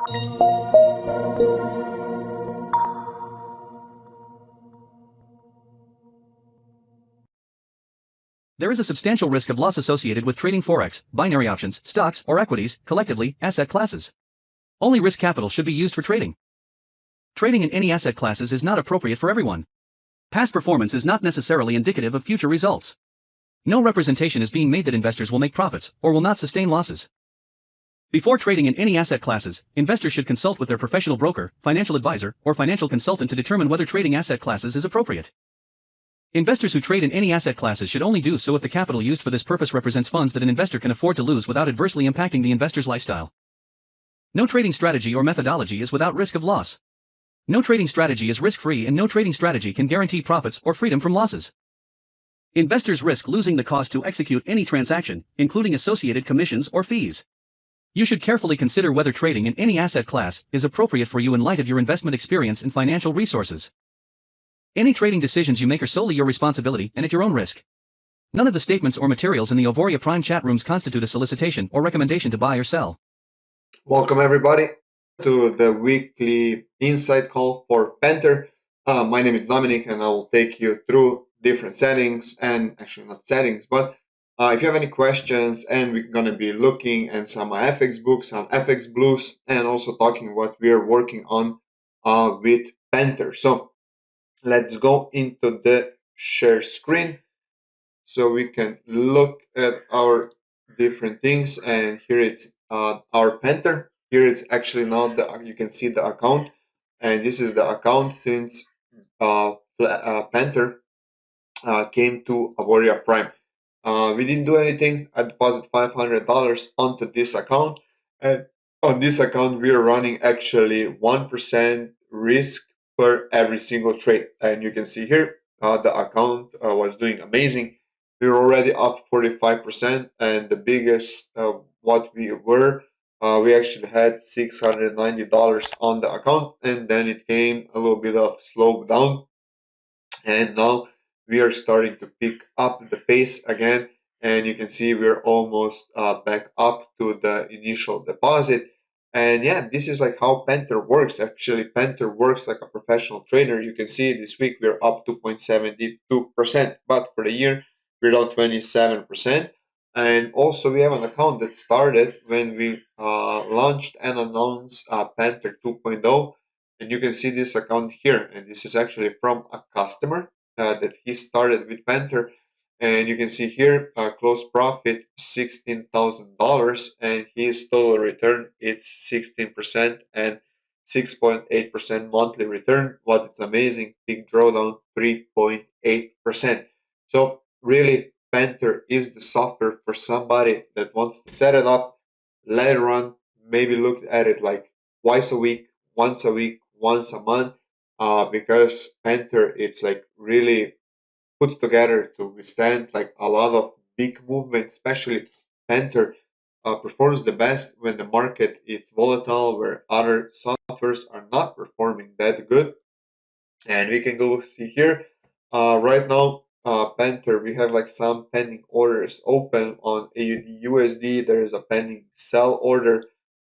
There is a substantial risk of loss associated with trading forex, binary options, stocks, or equities, collectively, asset classes. Only risk capital should be used for trading. Trading in any asset classes is not appropriate for everyone. Past performance is not necessarily indicative of future results. No representation is being made that investors will make profits or will not sustain losses. Before trading in any asset classes, investors should consult with their professional broker, financial advisor, or financial consultant to determine whether trading asset classes is appropriate. Investors who trade in any asset classes should only do so if the capital used for this purpose represents funds that an investor can afford to lose without adversely impacting the investor's lifestyle. No trading strategy or methodology is without risk of loss. No trading strategy is risk-free, and no trading strategy can guarantee profits or freedom from losses. Investors risk losing the cost to execute any transaction, including associated commissions or fees. You should carefully consider whether trading in any asset class is appropriate for you in light of your investment experience and financial resources. Any trading decisions you make are solely your responsibility and at your own risk. None of the statements or materials in the Auvoria Prime chat rooms constitute a solicitation or recommendation to buy or sell. Welcome everybody to the weekly insight call for Panther. My name is Dominic and I will take you through different settings, and actually not settings, but if you have any questions, and we're going to be looking at some FX books, some FX blues, and also talking what we are working on with Panther. So let's go into the share screen so we can look at our different things. And here it's our Panther. Here it's actually not the, you can see the account, and this is the account since Panther came to Auvoria Prime. We didn't do anything. I deposit $500 onto this account, and on this account we are running actually 1% risk per every single trade. And you can see here the account was doing amazing. We're already up 45%, and the biggest what we were, we actually had $690 on the account, and then it came a little bit of slow down, and now we are starting to pick up the pace again, and you can see we're almost back up to the initial deposit. And yeah, this is like how Panther works. Actually, Panther works like a professional trader. You can see this week we're up 2.72%, but for the year we're down 27%. And also we have an account that started when we launched and announced Panther 2.0. And you can see this account here, and this is actually from a customer that he started with Panther. And you can see here close profit $16,000, and his total return is 16% and 6.8% monthly return. What it's amazing, big drawdown 3.8%. So really, Panther is the software for somebody that wants to set it up, let it run, maybe look at it like twice a week, once a week, once a month, because Panther, it's like really put together to withstand like a lot of big movements. Especially Panther performs the best when the market is volatile, where other softwares are not performing that good. And we can go see here right now, Panther, we have like some pending orders open on AUD USD. There is a pending sell order.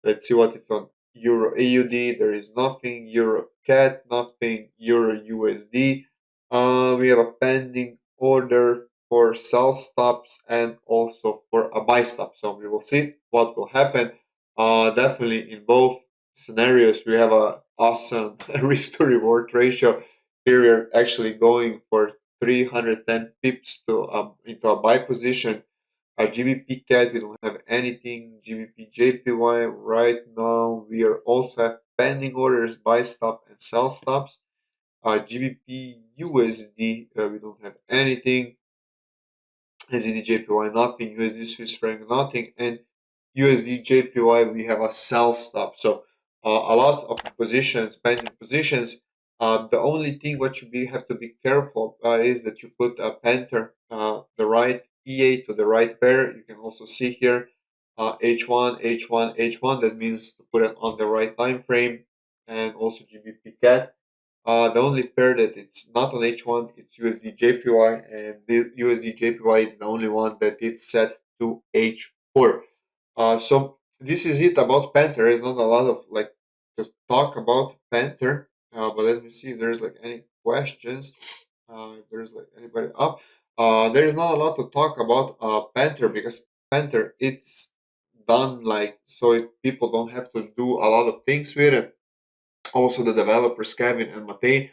Let's see what it's on Euro AUD. There is nothing. Euro CAD, nothing. Euro USD. We have a pending order for sell stops and also for a buy stop. So we will see what will happen. Definitely in both scenarios, we have a awesome risk to reward ratio. Here we are actually going for 310 pips to into a buy position. GBP CAD, we don't have anything. GBP JPY right now, we are also have pending orders, buy stop and sell stops. GBP USD, we don't have anything. NZD JPY nothing. USD Swiss franc nothing. And USD JPY we have a sell stop. So a lot of positions, pending positions. The only thing what you have to be careful is that you put a Panther, the right EA to the right pair. You can also see here H1, H1, H1. That means to put it on the right time frame, and also GBP CAD. The only pair that it's not on H1, it's USD JPY, and the USD JPY is the only one that it's set to H4. So this is it about Panther. There's not a lot of like to talk about Panther. But let me see if there's like any questions. If there's like anybody up. There is not a lot to talk about Panther because Panther it's done like so people don't have to do a lot of things with it. Also, the developers Kevin and Matei,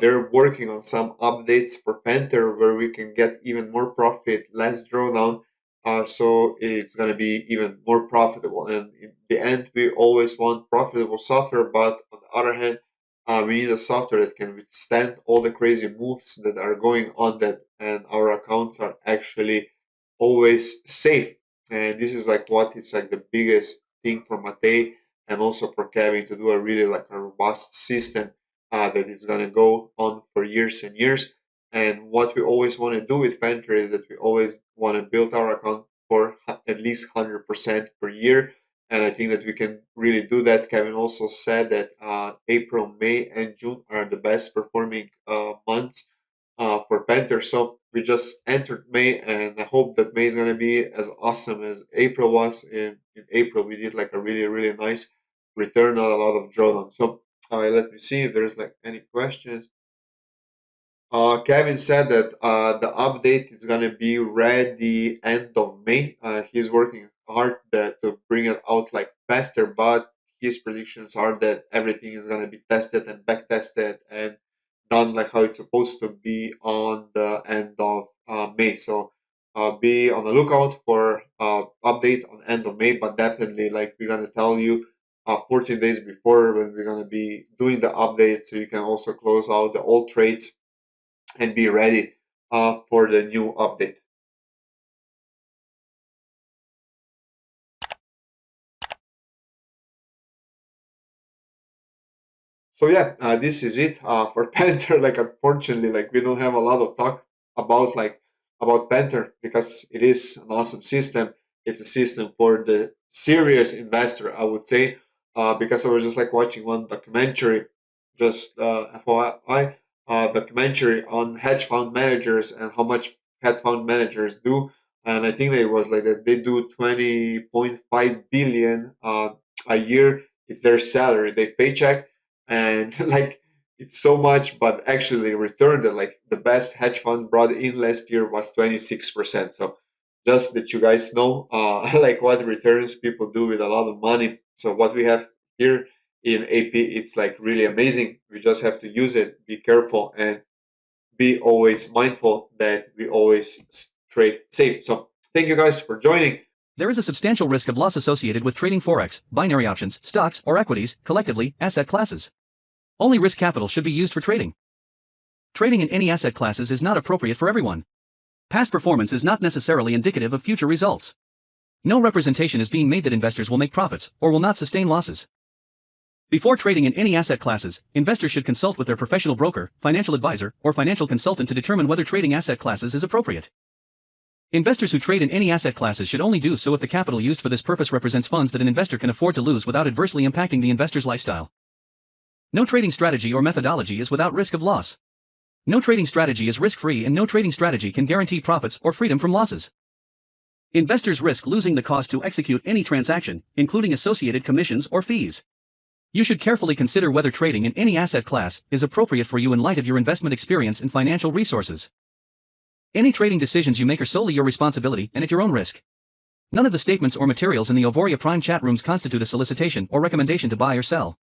they're working on some updates for Panther where we can get even more profit, less drawdown. So it's going to be even more profitable. And in the end, we always want profitable software, but on the other hand, we need a software that can withstand all the crazy moves that are going on that, and our accounts are actually always safe. And this is like what is like the biggest thing for Matei and also for Kevin to do a really like a robust system that is going to go on for years and years. And what we always want to do with Panther is that we always want to build our account for at least 100% per year. And I think that we can really do that. Kevin also said that April, May, and June are the best performing months for Panther. So we just entered May, and I hope that May is going to be as awesome as April was. In April, we did like a really, really nice return, not a lot of drawdown. So let me see if there's like any questions. Kevin said that the update is gonna be ready end of May. He's working hard to bring it out like faster, but his predictions are that everything is gonna be tested and back tested and done like how it's supposed to be on the end of May. So be on the lookout for update on end of May, but definitely like we're gonna tell you 14 days before when we're gonna be doing the update, so you can also close out the old trades and be ready for the new update. So yeah, this is it for Panther. Like unfortunately, like we don't have a lot of talk about like about Panther because it is an awesome system. It's a system for the serious investor, I would say, because I was just like watching one documentary, just FYI, documentary on hedge fund managers and how much hedge fund managers do, and I think that it was like that they do 20.5 billion a year. It's their salary, they paycheck, and like it's so much, but actually returned like the best hedge fund brought in last year was 26%. So just that you guys know like what returns people do with a lot of money. So what we have here in AP, it's like really amazing. We just have to use it, be careful, and be always mindful that we always trade safe. So thank you guys for joining. There is a substantial risk of loss associated with trading forex, binary options, stocks, or equities, collectively, asset classes. Only risk capital should be used for trading. Trading in any asset classes is not appropriate for everyone. Past performance is not necessarily indicative of future results. No representation is being made that investors will make profits or will not sustain losses. Before trading in any asset classes, investors should consult with their professional broker, financial advisor, or financial consultant to determine whether trading asset classes is appropriate. Investors who trade in any asset classes should only do so if the capital used for this purpose represents funds that an investor can afford to lose without adversely impacting the investor's lifestyle. No trading strategy or methodology is without risk of loss. No trading strategy is risk-free, and no trading strategy can guarantee profits or freedom from losses. Investors risk losing the cost to execute any transaction, including associated commissions or fees. You should carefully consider whether trading in any asset class is appropriate for you in light of your investment experience and financial resources. Any trading decisions you make are solely your responsibility and at your own risk. None of the statements or materials in the Auvoria Prime chat rooms constitute a solicitation or recommendation to buy or sell.